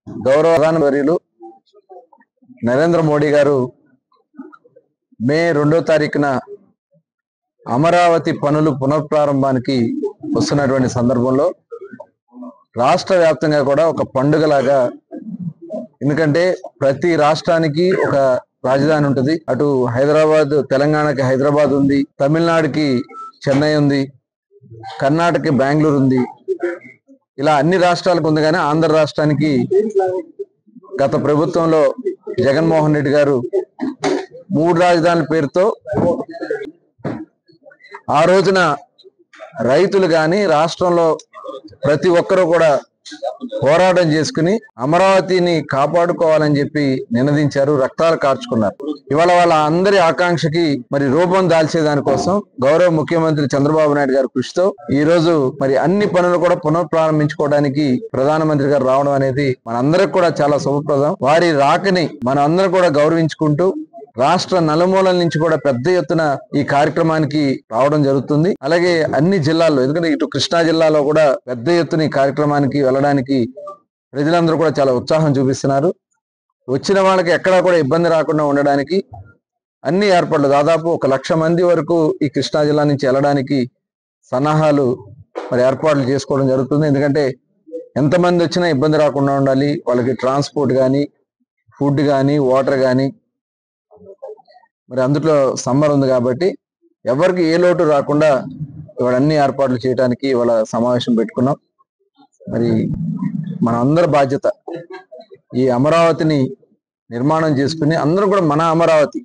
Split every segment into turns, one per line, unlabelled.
గౌరవ ప్రధానమంత్రి నరేంద్ర మోడీ గారు మే 2వ తారీఖున అమరావతి పనులు పునఃప్రారంభానికి వస్తున్నటువంటి సందర్భంలో రాష్ట్ర వ్యాప్తంగా కూడా ఒక పండుగలాగా, ఎందుకంటే ప్రతి రాష్ట్రానికి ఒక రాజధాని ఉంటుంది. అటు హైదరాబాద్, తెలంగాణకి హైదరాబాద్ ఉంది, తమిళనాడుకి చెన్నై ఉంది, కర్ణాటకకి బెంగళూరు ఉంది. ఇలా అన్ని రాష్ట్రాలకు ఉంది. కానీ ఆంధ్ర రాష్ట్రానికి గత ప్రభుత్వంలో జగన్మోహన్ రెడ్డి గారు 3 రాజధానుల పేరుతో ఆ రోజున రైతులు కానీ రాష్ట్రంలో ప్రతి ఒక్కరూ కూడా పోరాటం చేసుకుని అమరావతిని కాపాడుకోవాలని చెప్పి నినదించారు, రక్తాలు కార్చుకున్నారు. ఇవాళ వాళ్ళ అందరి ఆకాంక్షకి మరి రూపం దాల్చేదానికోసం గౌరవ ముఖ్యమంత్రి చంద్రబాబు నాయుడు గారి కృషితో ఈ రోజు మరి అన్ని పనులు కూడా పునఃప్రారంభించుకోవడానికి ప్రధానమంత్రి గారు రావడం అనేది మనందరికి కూడా చాలా శుభప్రదం. వారి రాకని మనం అందరం కూడా గౌరవించుకుంటూ రాష్ట్ర నలుమూలల నుంచి కూడా పెద్ద ఎత్తున ఈ కార్యక్రమానికి రావడం జరుగుతుంది. అలాగే అన్ని జిల్లాల్లో, ఎందుకంటే ఇటు కృష్ణా జిల్లాలో కూడా పెద్ద ఎత్తున ఈ కార్యక్రమానికి వెళ్ళడానికి ప్రజలందరూ కూడా చాలా ఉత్సాహం చూపిస్తున్నారు. వచ్చిన వాళ్ళకి ఎక్కడా కూడా ఇబ్బంది రాకుండా ఉండడానికి అన్ని ఏర్పాట్లు, దాదాపు 1,00,000 మంది వరకు ఈ కృష్ణా జిల్లా నుంచి వెళ్ళడానికి సన్నాహాలు మరి ఏర్పాట్లు చేసుకోవడం జరుగుతుంది. ఎందుకంటే ఎంతమంది వచ్చినా ఇబ్బంది రాకుండా ఉండాలి. వాళ్ళకి ట్రాన్స్పోర్ట్ కానీ, ఫుడ్ కానీ, వాటర్ కానీ, మరి అందులో సమ్మర్ ఉంది కాబట్టి ఎవరికి ఏ లోటు రాకుండా ఇవాళ అన్ని ఏర్పాట్లు చేయడానికి ఇవాళ సమావేశం పెట్టుకున్నాం. మరి మన అందరి బాధ్యత ఈ అమరావతిని నిర్మాణం చేసుకుని అందరూ కూడా మన అమరావతి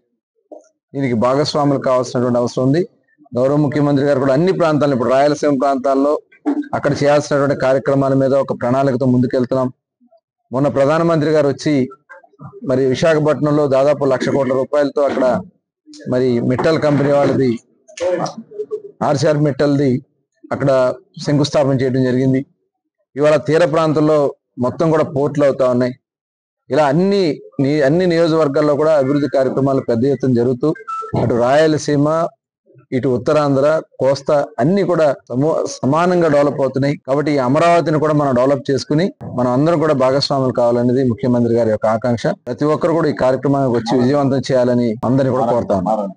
దీనికి భాగస్వాములు కావాల్సినటువంటి అవసరం ఉంది. గౌరవ ముఖ్యమంత్రి గారు కూడా అన్ని ప్రాంతాలను, ఇప్పుడు రాయలసీమ ప్రాంతాల్లో అక్కడ చేయాల్సినటువంటి కార్యక్రమాల మీద ఒక ప్రణాళికతో ముందుకెళ్తున్నాం. మొన్న ప్రధానమంత్రి గారు వచ్చి మరి విశాఖపట్నంలో దాదాపు 1,00,000 కోట్ల రూపాయలతో అక్కడ మరి మిట్టల్ కంపెనీ వాళ్ళది, ఆర్సిఆర్ మిట్టల్ది అక్కడ శంకుస్థాపన చేయడం జరిగింది. ఇవాళ తీర ప్రాంతంలో మొత్తం కూడా పోర్ట్లు అవుతా ఉన్నాయి. ఇలా అన్ని నియోజకవర్గాల్లో కూడా అభివృద్ధి కార్యక్రమాలు పెద్ద ఎత్తున జరుగుతూ అటు రాయలసీమ, ఇటు ఉత్తరాంధ్ర, కోస్తా అన్ని కూడా సమానంగా డెవలప్ అవుతున్నాయి. కాబట్టి ఈ అమరావతిని కూడా మనం డెవలప్ చేసుకుని మనం అందరం కూడా భాగస్వాములు కావాలనేది ముఖ్యమంత్రి గారి యొక్క ఆకాంక్ష. ప్రతి ఒక్కరు కూడా ఈ కార్యక్రమానికి వచ్చి విజయవంతం చేయాలని అందరినీ కూడా కోరుతా ఉన్నాం.